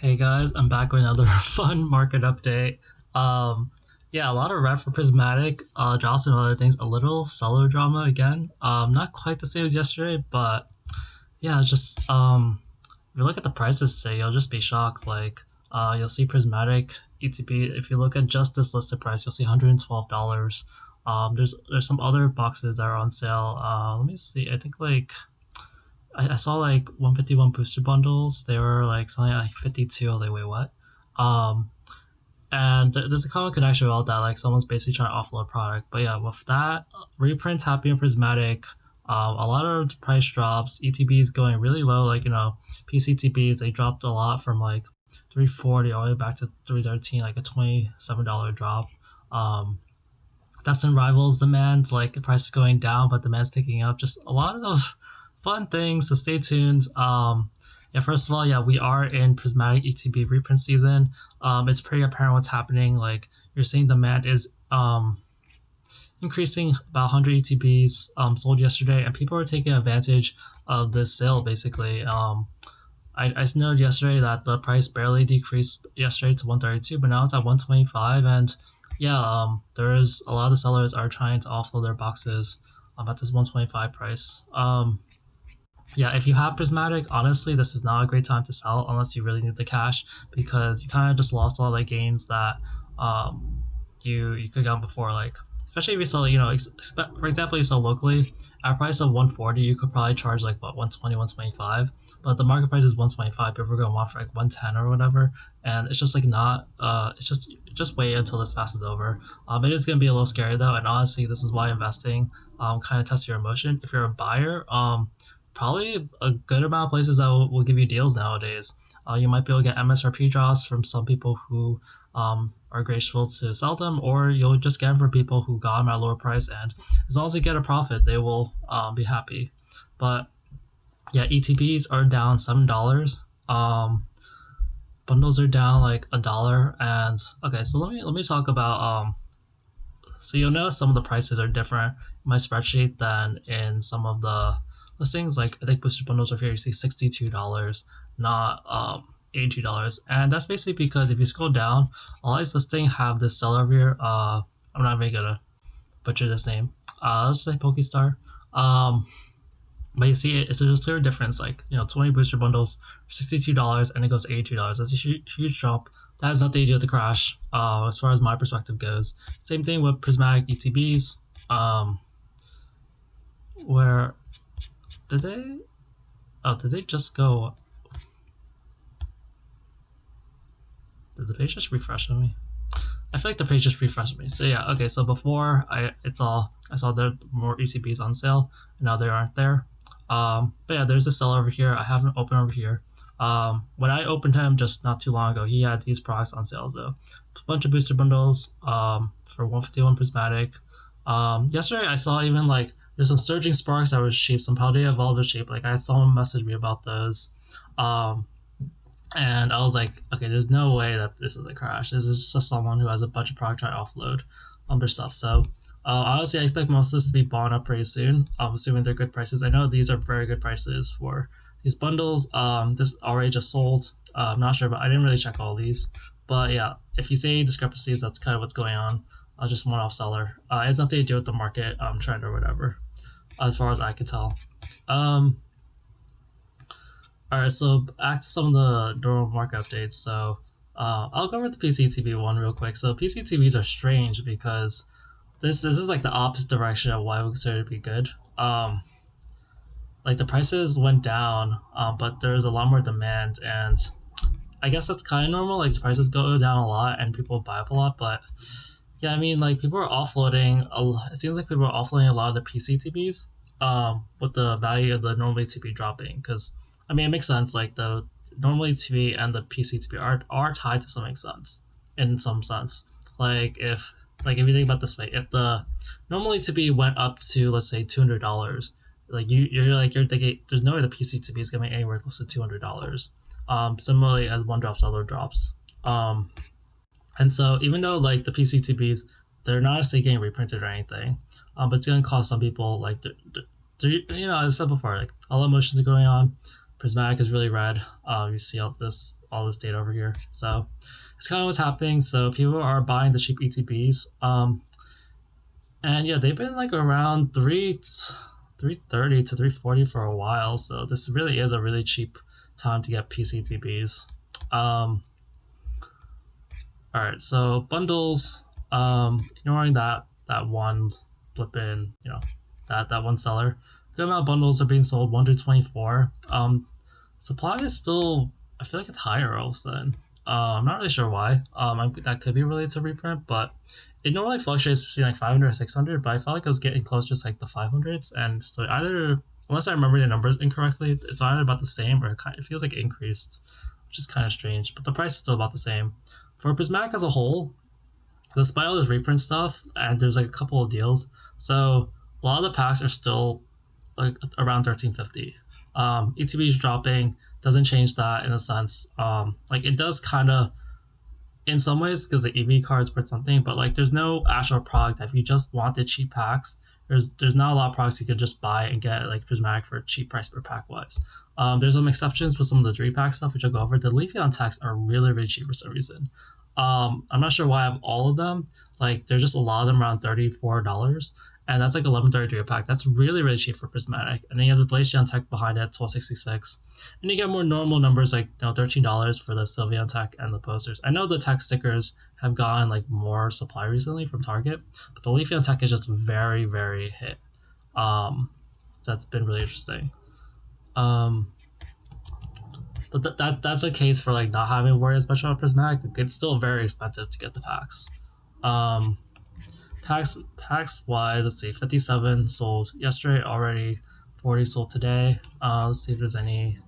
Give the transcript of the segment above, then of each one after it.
Hey guys, I'm back with another fun market update. Yeah, a lot of red for Prismatic, drops and other things. A little seller drama again. Not quite the same as yesterday, but yeah, just if you look at the prices today, you'll just be shocked. Like, you'll see Prismatic ETP. If you look at just this listed price, you'll see $112. There's some other boxes that are on sale. Let me see. I think like I saw like 151 booster bundles. They were like something like 52. I was like, wait, what? Um, and there's a common connection about that. Like someone's basically trying to offload product. But yeah, with that, reprints happy and Prismatic. A lot of the price drops. ETBs going really low. Like PCTBs they dropped a lot from like 340 all the way back to 313, like a $27 drop. Um, Destined Rivals demand, like price is going down, but demand's picking up. Just a lot of fun things, so stay tuned. Yeah, first of all, yeah, we are in Prismatic ETB reprint season. It's pretty apparent what's happening. Like you're seeing demand is increasing about 100 ETBs sold yesterday, and people are taking advantage of this sale basically. I noted yesterday that the price barely decreased yesterday to 132, but now it's at 125. And yeah, there's a lot of sellers are trying to offload their boxes at this 125 price. Yeah, if you have Prismatic, honestly, this is not a great time to sell unless you really need the cash because you kind of just lost all the gains that um, you could get before. Like, especially if you sell, for example, you sell locally at a price of 140, you could probably charge like what 120, 125. But the market price is 125. People are gonna want for like 110 or whatever, and it's just like not. It's just wait until this passes over. It is gonna be a little scary though, and honestly, this is why investing kind of tests your emotion. If you're a buyer, probably a good amount of places that will give you deals nowadays. You might be able to get MSRP draws from some people who are grateful to sell them, or you'll just get them from people who got them at a lower price. And as long as they get a profit, they will be happy. But yeah, ETPs are down $7. Bundles are down like $1. And okay, so let me talk about so you'll notice some of the prices are different in my spreadsheet than in some of the listings. Like I think boosted bundles over here you see $62, not $82. And that's basically because if you scroll down, a lot of these listings have this seller over here. I'm not even gonna butcher this name. Let's say Pokestar. But you see it's a clear difference. Like 20 booster bundles, $62, and it goes to $82. That's a huge drop. That has nothing to do with the crash, as far as my perspective goes. Same thing with Prismatic ETBs. Where did they? Oh, did they just go? Did the page just refresh on me? I feel like the page just refreshed me. So yeah, okay. So before I saw there more ETBs on sale, and now they aren't there. But yeah, there's a seller over here. I have an open over here. When I opened him just not too long ago, he had these products on sale though. A bunch of booster bundles for 151 Prismatic. Yesterday I saw even like there's some surging sparks that was cheap, some Paldea Evolver cheap. Like I saw him message me about those. Um, and I was like, okay, there's no way that this is a crash. This is just someone who has a bunch of product trying to offload their stuff. So honestly, I expect most of this to be bought up pretty soon. I'm assuming they're good prices. I know these are very good prices for these bundles. This already just sold. I'm not sure, but I didn't really check all these. But yeah, if you see discrepancies, that's kind of what's going on. Just one-off seller. It has nothing to do with the market trend or whatever, as far as I can tell. All right, so back to some of the normal market updates. So I'll go over the PCTV one real quick. So PCTVs are strange because this is like the opposite direction of why we consider it to be good. Like the prices went down, but there's a lot more demand, and I guess that's kind of normal. Like the prices go down a lot, and people buy up a lot. But yeah, I mean, like people are offloading. It seems like people are offloading a lot of the PCTVs, with the value of the normal ETP dropping. Because I mean, it makes sense. Like the normal ETP and the PCTP are tied to some sense, in some sense. Like if you think about it this way, if the normal ETP went up to let's say $200, like you're thinking there's no way the PCTP is gonna be anywhere close to $200. Similarly as one drops, other drops. And so even though like the PCTPs, they're not actually getting reprinted or anything, but it's gonna cause some people like as I said before, like all emotions are going on. Prismatic is really red. You see all this data over here. So it's kind of what's happening. So people are buying the cheap ETBs. And yeah, they've been like around 330 to 340 for a while. So this really is a really cheap time to get PCTBs. All right, so bundles. Ignoring that one flipping, that one seller. Good amount of bundles are being sold 1 to 24. Supply is still, I feel like it's higher also. Then I'm not really sure why. That could be related to reprint, but it normally fluctuates between like 500 and 600. But I felt like I was getting close to like the 500s, and so either, unless I remember the numbers incorrectly, it's either about the same or it feels like it increased, which is kind of strange. But the price is still about the same. For Prismatic as a whole, despite all this reprint stuff, and there's like a couple of deals, so a lot of the packs are still like around 1350. ETB is dropping, doesn't change that in a sense. Like it does kind of in some ways because the EV cards worth something, but like there's no actual product. If you just wanted cheap packs, there's not a lot of products you could just buy and get like Prismatic for a cheap price per pack wise. There's some exceptions with some of the 3 pack stuff, which I'll go over. The Leafeon techs are really, really cheap for some reason. I'm not sure why I have all of them. Like there's just a lot of them around $34, and that's like 1133 a pack. That's really, really cheap for Prismatic. And then you have the Glaceon tech behind it, 1266, and you get more normal numbers like $13 for the Sylveon tech and the posters. I know the tech stickers have gotten like more supply recently from Target, but the Leafeon tech is just very, very hit. Um, that's been really interesting. Um, but that's a case for like not having to worry as much about Prismatic. It's still very expensive to get the packs. Um, packs wise, let's see, 57 sold yesterday already, 40 sold today. Let's see if there's any.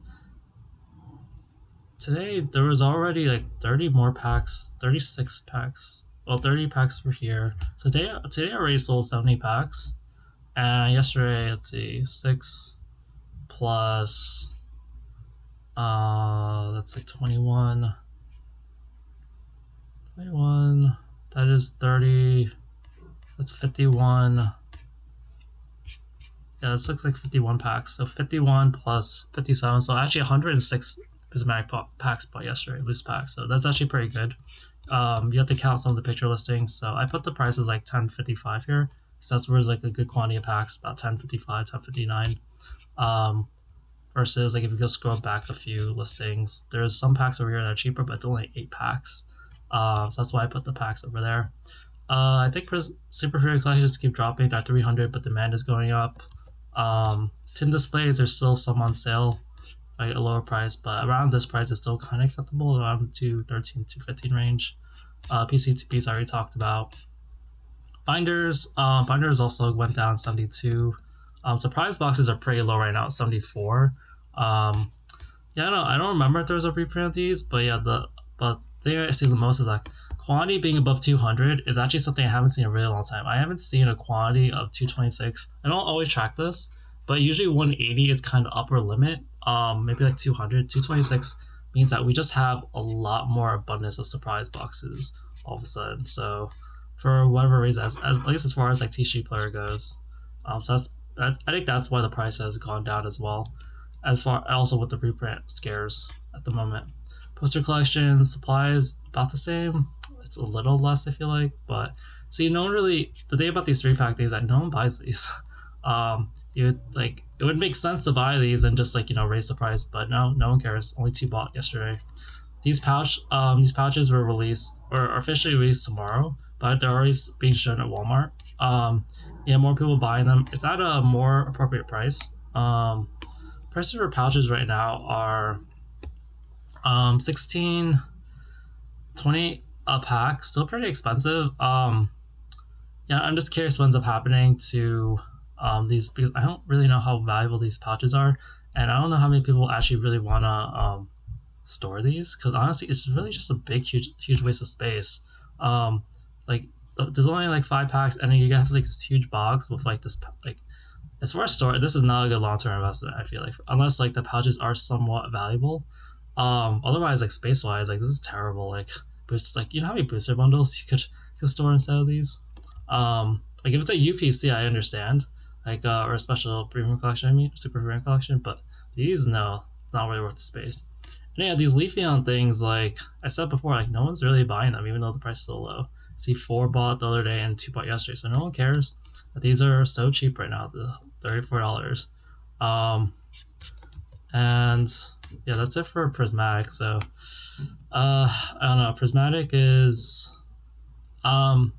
Today there was already like 30 more packs, 36 packs. Well, 30 packs were here. Today I already sold 70 packs, and yesterday, let's see, 6 plus that's like 21. 21. That is 30. That's 51. Yeah, this looks like 51 packs. So 51 plus 57. So actually 106 prismatic packs bought yesterday, loose packs. So that's actually pretty good. You have to count some of the picture listings. So I put the prices like 10.55 here. So that's where there's like a good quantity of packs, about 10.55, 10.59. Versus like if you go scroll back a few listings, there's some packs over here that are cheaper, but it's only 8 packs. So that's why I put the packs over there. I think Super Hero collections keep dropping at 300, but demand is going up. Tin displays, there's still some on sale at a lower price, but around this price is still kind of acceptable, around 213, 215 range. PCTPs I already talked about. Binders also went down 72. Surprise boxes are pretty low right now, 74. Yeah, I don't remember if there was a reprint of these, but yeah, the thing I see the most is like quantity being above 200 is actually something I haven't seen in a really long time. I haven't seen a quantity of 226. I don't always track this, but usually 180 is kind of upper limit. Maybe like 200, 226 means that we just have a lot more abundance of surprise boxes all of a sudden. So for whatever reason, at least as far as like TCG player goes, so I think that's why the price has gone down as well. As far also with the reprint scares at the moment. Poster collection supplies about the same. It's a little less, I feel like, but see, no one really. The thing about these 3 pack things that no one buys these. You like it would make sense to buy these and just like raise the price, but no one cares. Only 2 bought yesterday. These pouches were released or officially released tomorrow, but they're already being shown at Walmart. Yeah, more people buying them. It's at a more appropriate price. Prices for pouches right now are 16, 20 a pack, still pretty expensive. Yeah, I'm just curious what ends up happening to these, because I don't really know how valuable these pouches are, and I don't know how many people actually really want to store these, because honestly it's really just a big huge waste of space. Like there's only like 5 packs, and then you have like this huge box with like this like as far as store, this is not a good long-term investment, I feel like, unless like the pouches are somewhat valuable. Otherwise, like space-wise, like this is terrible. Like boost, like how many booster bundles you could store instead of these. Like if it's a UPC, I understand, like or a special premium collection, I mean super premium collection, but these no. It's not really worth the space. And yeah, these Leafeon things, like I said before, like no one's really buying them, even though the price is so low. I see 4 bought the other day and 2 bought yesterday, so no one cares. But these are so cheap right now, the $34. Um, and yeah, that's it for Prismatic. So I don't know. Prismatic is um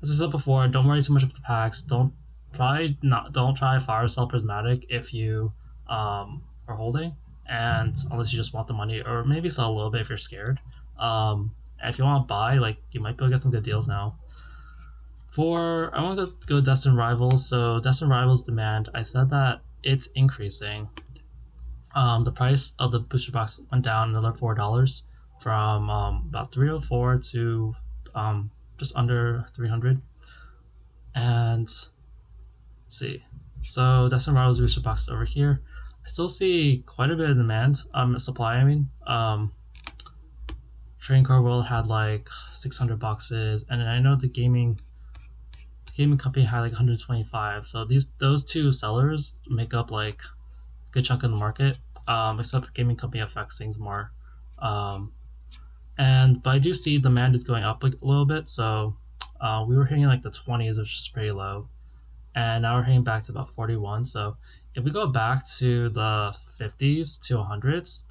as I said before, don't worry too much about the packs. Don't try fire sell Prismatic if you are holding, and unless you just want the money, or maybe sell a little bit if you're scared. And if you want to buy, like you might be able to get some good deals now. I want to go Destined Rivals. So Destined Rivals demand, I said that it's increasing. The price of the booster box went down another $4 from about 304 to just under 300. And let's see. So Destined Rivals booster box over here. I still see quite a bit of demand. Supply. I mean, Trading Card World had like 600 boxes, and I know the gaming company had like 125. So those two sellers make up like a good chunk of the market. Except the gaming company affects things more. Um, but I do see demand is going up like a little bit. So we were hitting like the 20s, which is pretty low, and now we're hitting back to about 41. So if we go back to the 50s to 100s,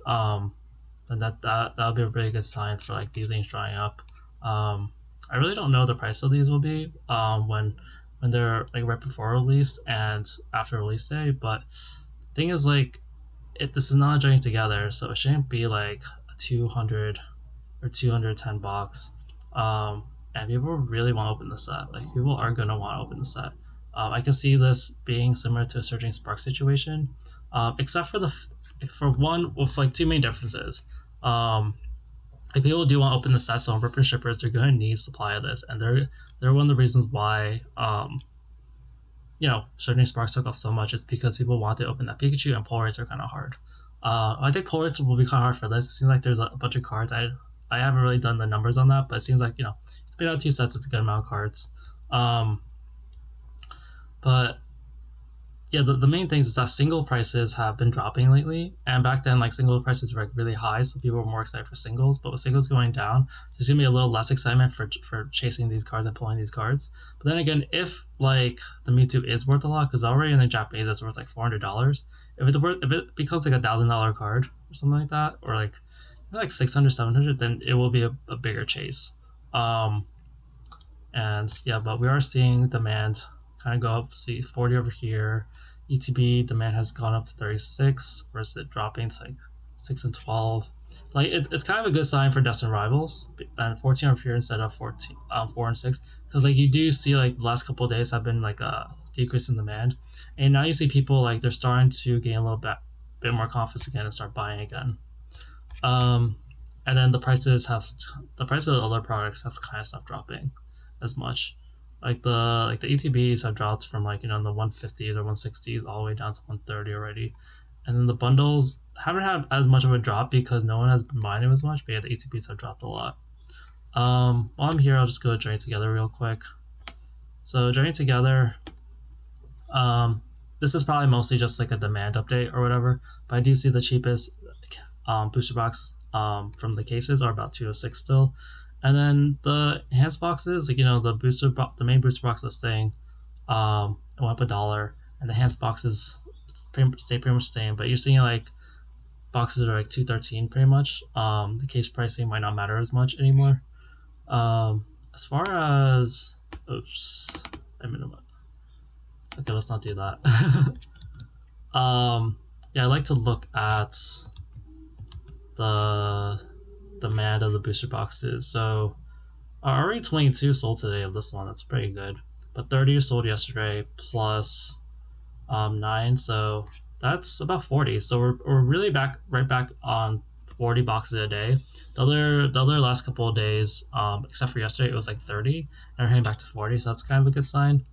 then that'll be a really good sign for like these things drying up. I really don't know the price of these will be when they're like right before release and after release day. But the thing is, like, this is not joining together, so it shouldn't be like a 200 or 210 box. And people really want to open the set. Like people are gonna want to open the set. I can see this being similar to a Surging Spark situation, except for one with like two main differences. Um, like people do want to open the set, so on rip and shippers they're going to need supply of this, and they're one of the reasons why Surging Sparks took off so much is because people want to open that Pikachu, and pull rates are kind of hard. I think pull rates will be kind of hard for this. It seems like there's a bunch of cards. I haven't really done the numbers on that, but it seems like it's been out 2 sets. It's a good amount of cards. Um, but yeah, the main things is that single prices have been dropping lately, and back then like single prices were like really high, so people were more excited for singles. But with singles going down, there's gonna be a little less excitement for chasing these cards and pulling these cards. But then again, if like the Mewtwo is worth a lot, because already in the Japanese it's worth like $400. If it becomes like $1,000 card or something like that, or like 600, 700, then it will be a bigger chase. Um, and yeah, but we are seeing demand kind of go up. See 40 over here. ETB demand has gone up to 36 versus it dropping to like 6 and 12. Like it's kind of a good sign for Destined Rivals, and 14 over here instead of 4 and 6, because like you do see like the last couple of days have been like a decrease in demand, and now you see people like they're starting to gain a little bit more confidence again and start buying again. Um, and then the price of the other products have kind of stopped dropping as much. Like the ETBs have dropped from like in the 150s or 160s all the way down to 130 already, and then the bundles haven't had as much of a drop because no one has been buying them as much. But yeah, the ETBs have dropped a lot. While I'm here, I'll just go join together real quick. So joining together, um, this is probably mostly just like a demand update or whatever. But I do see the cheapest booster box from the cases are about 206 still, and then the enhanced boxes, like the main booster box listing, it went up $1, and the enhanced boxes stay pretty much the same. But you're seeing like boxes are like 213 pretty much. The case pricing might not matter as much anymore. As far as oops, I mean, okay, let's not do that. Yeah, I like to look at the demand of the booster boxes. So already 22 sold today of this one. That's pretty good. But 30 sold yesterday plus 9, so that's about 40. So we're really right back on 40 boxes a day. The other last couple of days, except for yesterday, it was like 30, and we're heading back to 40. So that's kind of a good sign.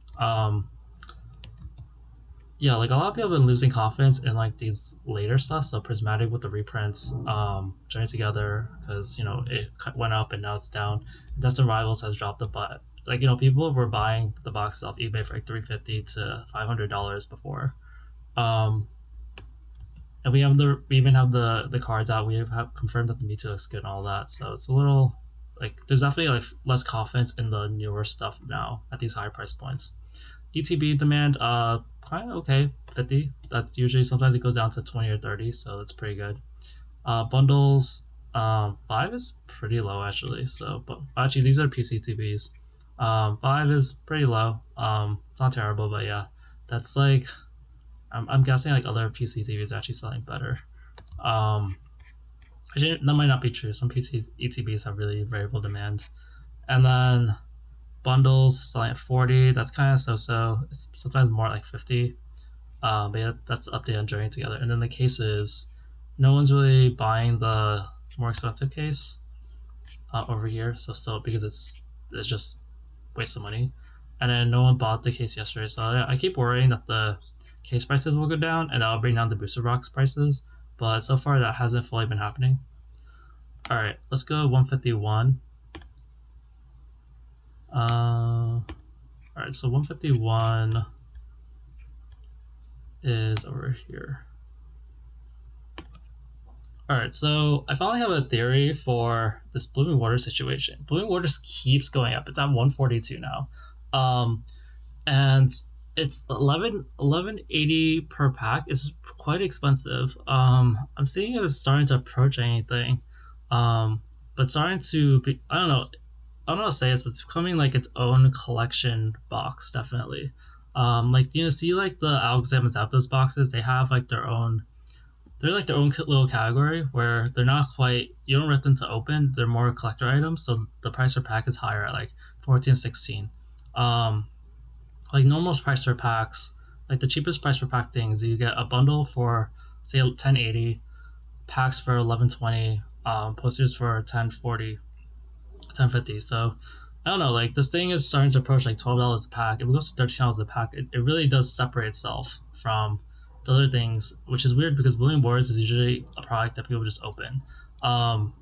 Yeah, like a lot of people have been losing confidence in like these later stuff. So Prismatic with the reprints, joining together because it went up and now it's down. Destined Rivals has dropped a butt. Like people were buying the boxes off eBay for like $350 to $500 before, um, And we even have the cards out. We have confirmed that the Mewtwo looks good and all that. So it's a little like there's definitely like less confidence in the newer stuff now at these higher price points. ETB demand, kind of okay, 50. That's usually sometimes it goes down to 20 or 30, so that's pretty good. Bundles, 5 is pretty low actually. So, but actually these are PCTBs. 5 is pretty low. It's not terrible, but yeah, that's like I'm guessing like other PCTVs are actually selling better. Um, Actually, that might not be true. Some PC ETBs have really variable demand, and then bundles selling at 40. That's kind of so. It's sometimes more like 50. But yeah, that's the update on joining together. And then the cases, no one's really buying the more expensive case over here. So still because it's just waste of money. And then no one bought the case yesterday. So yeah, I keep worrying that the case prices will go down and that'll bring down the booster box prices. But so far that hasn't fully been happening. All right, let's go 151. All right, so 151 is over here. All right, so I finally have a theory for this blooming water situation. Blooming water just keeps going up. It's at 142 now, and it's 1180 per pack. It's quite expensive. I'm seeing it is starting to approach anything, but starting to be. I don't know how to say this, but it's becoming like its own collection box, definitely. Like see like the Alexam and Zapdos boxes, they have like they're like their own little category where they're not quite you don't rip them to open, they're more collector items, so the price per pack is higher at like 14, 16. Like normal price per packs, like the cheapest price per pack things, you get a bundle for say 1080, packs for 1120, posters for 1040, 1050. So I don't know, like this thing is starting to approach like $12 a pack. If it goes to $13 a pack, it really does separate itself from the other things, which is weird because Blooming Boards is usually a product that people just open. Um,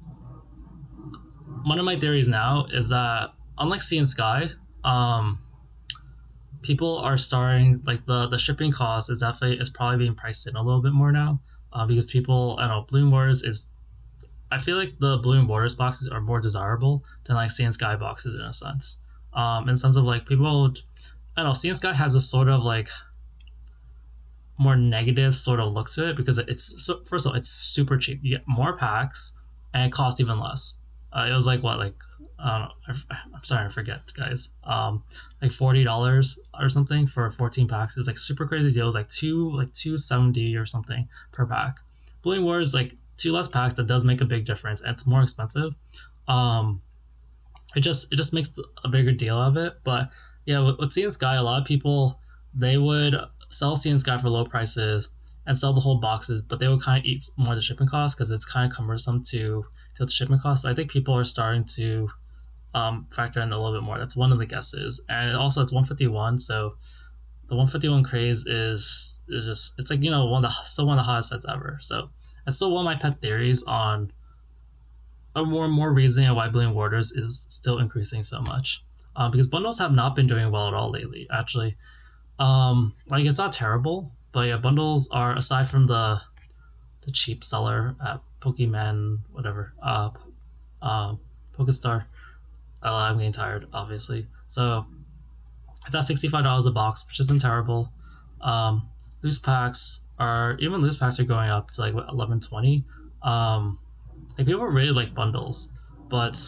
One of my theories now is that unlike Sea and Sky, um, people are starting like the shipping cost is probably being priced in a little bit more now, because people I don't know Bloom Wars is I feel like the Bloom Borders boxes are more desirable than like Sea and Sky boxes in a sense. In the sense of like people, I don't know, Sea and Sky has a sort of like more negative sort of look to it because it's so first of all it's super cheap. You get more packs and it costs even less. It was like what like I don't know. I'm sorry, I forget, guys. Like $40 or something for 14 packs. It's like super crazy deal. It was like 270 or something per pack. Blooming Wars like two less packs that does make a big difference and it's more expensive. Um, it just makes a bigger deal of it. But yeah, with Sea and Sky, a lot of people they would sell Sea and Sky for low prices and sell the whole boxes, but they would kind of eat more of the shipping costs because it's kind of cumbersome to the shipping costs. So I think people are starting to factor in a little bit more. That's one of the guesses, and also it's 151. So the 151 craze is just it's like one of the still one of the hottest sets ever. So it's still one of my pet theories on a more reasoning why Billion Warders is still increasing so much. Because bundles have not been doing well at all lately. Actually, like it's not terrible, but yeah, bundles are aside from the cheap seller at Pokemon whatever, Pokestar. I'm getting tired, obviously. So it's at $65 a box, which isn't terrible. Um, loose packs are going up to like what, 1120. Like people really like bundles, but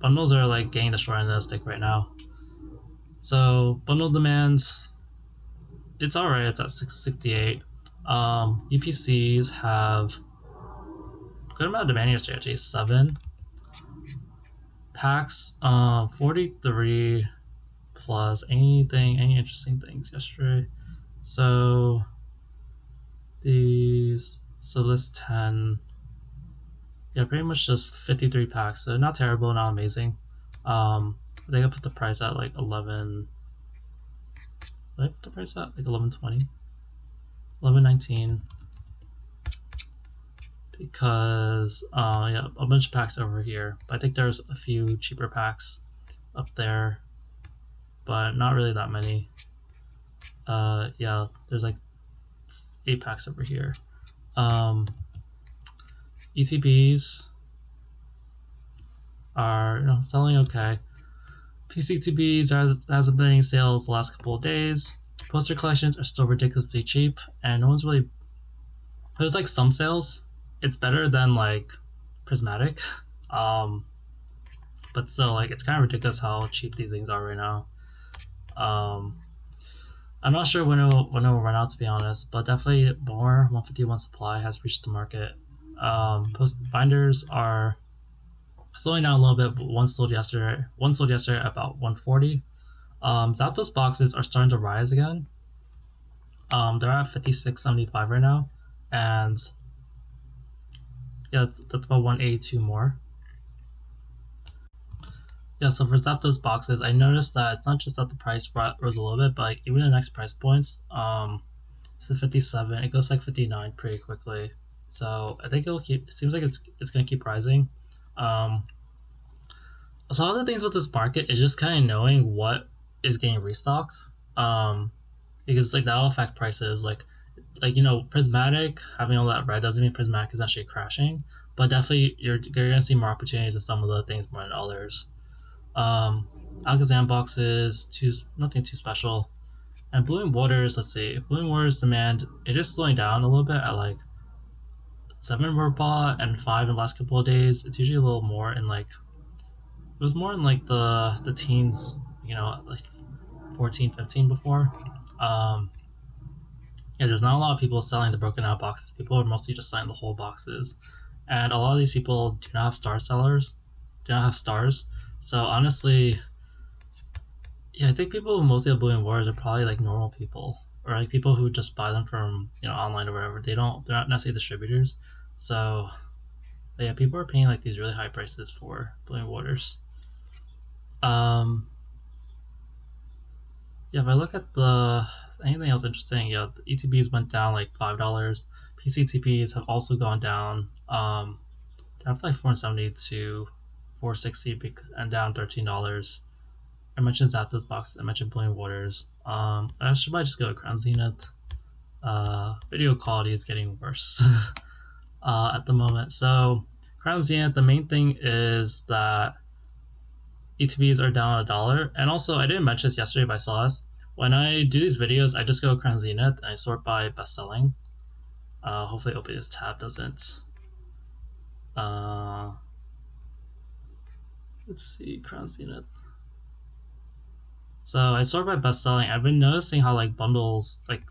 bundles are like getting destroyed in the stick right now. So bundle demands, it's alright. It's at 668. UPCs have a good amount of demand yesterday. Actually, 7 packs. 43 plus any interesting things yesterday. So this 10. Yeah, pretty much just 53 packs. So not terrible, not amazing. I think I put the price at like 11. Did I put the price at like 1120? 1119. Because yeah, a bunch of packs over here. But I think there's a few cheaper packs up there, but not really that many. Yeah, there's like 8 packs over here. Um, ETBs are selling okay. PCTBs hasn't been any sales the last couple of days. Poster collections are still ridiculously cheap, and no one's really. There's like some sales. It's better than like Prismatic, um, but still, like it's kind of ridiculous how cheap these things are right now. Um, I'm not sure when it will run out, to be honest, but definitely more 151 supply has reached the market. Post binders are slowing down a little bit, but one sold yesterday. One sold yesterday at about 140. Zapdos boxes are starting to rise again. They're at 56.75 right now, and yeah, that's about 182 more. Yeah, so for Zapdos boxes, I noticed that it's not just that the price rose a little bit, but like even the next price points, so 57, it goes like 59 pretty quickly. So I think it'll keep. It seems like it's gonna keep rising. Um, a lot of the things with this market is just kind of knowing what is getting restocked. Um, because like that'll affect prices. Like Prismatic having all that red doesn't mean Prismatic is actually crashing, but definitely you're gonna see more opportunities in some of the things more than others. Um, Alakazam boxes, nothing too special. And Blooming Waters, let's see, Blooming Waters demand it is slowing down a little bit at like 7 were bought and 5 in the last couple of days. It's usually a little more in like it was more in like the teens, like 14, 15 before. Um, yeah, there's not a lot of people selling the broken out boxes. People are mostly just selling the whole boxes, and a lot of these people do not have star sellers, do not have stars. So honestly, yeah, I think people who mostly have Blooming Wars are probably like normal people or like people who just buy them from online or whatever. They're not necessarily distributors. So yeah, people are paying like these really high prices for Blooming Waters. Um, yeah, if I look at the anything else interesting, yeah, the ETBs went down like $5. PCTPs have also gone down. Down from like 470 to 460 and down $13. I mentioned Zapdos box. I mentioned Blooming Waters. I should probably just go to Crown Zenith. Video quality is getting worse at the moment. So Crown Zenith, the main thing is that ETBs are down $1. And also, I didn't mention this yesterday, but I saw this. When I do these videos, I just go to Crown Zenith and I sort by best selling. Hopefully, OBS tab doesn't. Uh, let's see, Crown Zenith. So I sort by best selling. I've been noticing how like bundles, like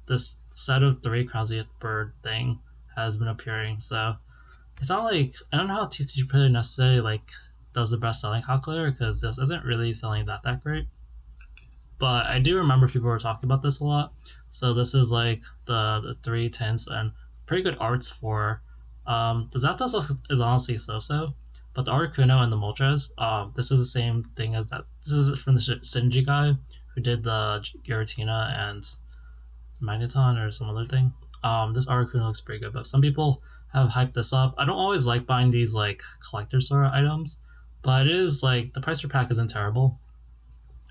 this set of 3 Crown Zenith bird thing has been appearing. So it's not like I don't know how TCG Player necessarily like does the best selling calculator because this isn't really selling that great. But I do remember people were talking about this a lot. So this is like the 3 tints and pretty good arts for the Zapdos is honestly so, but the Articuno and the Moltres, this is the same thing as that. This is from the Shinji guy who did the Giratina and Magneton or some other thing. This Articuno looks pretty good, but some people have hyped this up. I don't always like buying these like collector sort of items, but it is like the price per pack isn't terrible.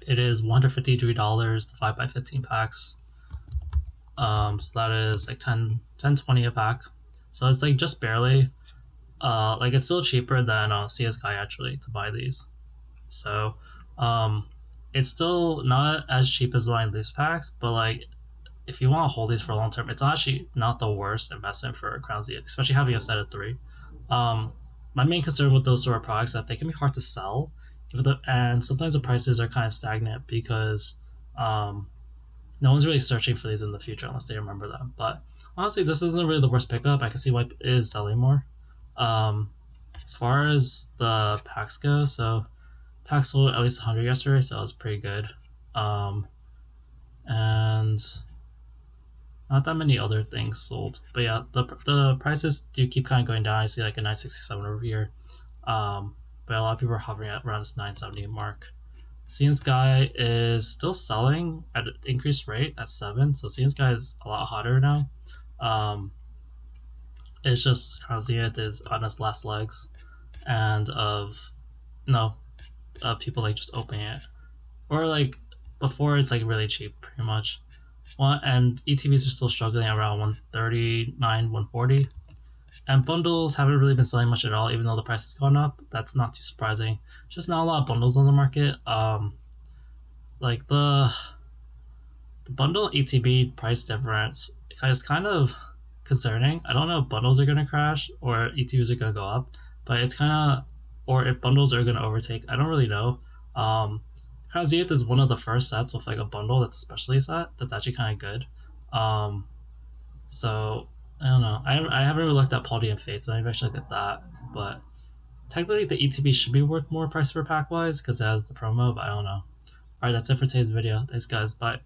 It is $153, the 5x15 packs. So that is like 10 20 a pack. So it's like just barely. Like it's still cheaper than CS Guy actually to buy these. So it's still not as cheap as buying loose packs, but like if you want to hold these for a long term, it's actually not the worst investment for Crown Z, especially having a set of 3. Um, my main concern with those sort of products is that they can be hard to sell, and sometimes the prices are kind of stagnant because um, no one's really searching for these in the future unless they remember them. But honestly, this isn't really the worst pickup. I can see why it is selling more. Um, as far as the packs go, so packs sold at least 100 yesterday, so it was pretty good. And not that many other things sold, but yeah, the prices do keep kind of going down. I see like a 967 over here, but a lot of people are hovering at around this 970 mark. Seeing Sky is still selling at an increased rate at 7, so Seeing Sky is a lot hotter now. Um, it's just Zenith is on its last legs, and of no, people like just opening it, or like before it's like really cheap, pretty much. And ETBs are still struggling around 139, 140. And bundles haven't really been selling much at all, even though the price has gone up. That's not too surprising. Just not a lot of bundles on the market. Like the bundle ETB price difference is kind of concerning. I don't know if bundles are going to crash or ETBs are going to go up, but it's kind of, or if bundles are going to overtake. I don't really know. Um, Zenith is one of the first sets with like a bundle that's a specialty set that's actually kind of good. Um, so I don't know. I haven't really looked at Paldi and Fates. Maybe I should look at that. But technically, the ETB should be worth more price per pack wise because it has the promo. But I don't know. All right, that's it for today's video. Thanks, guys. Bye.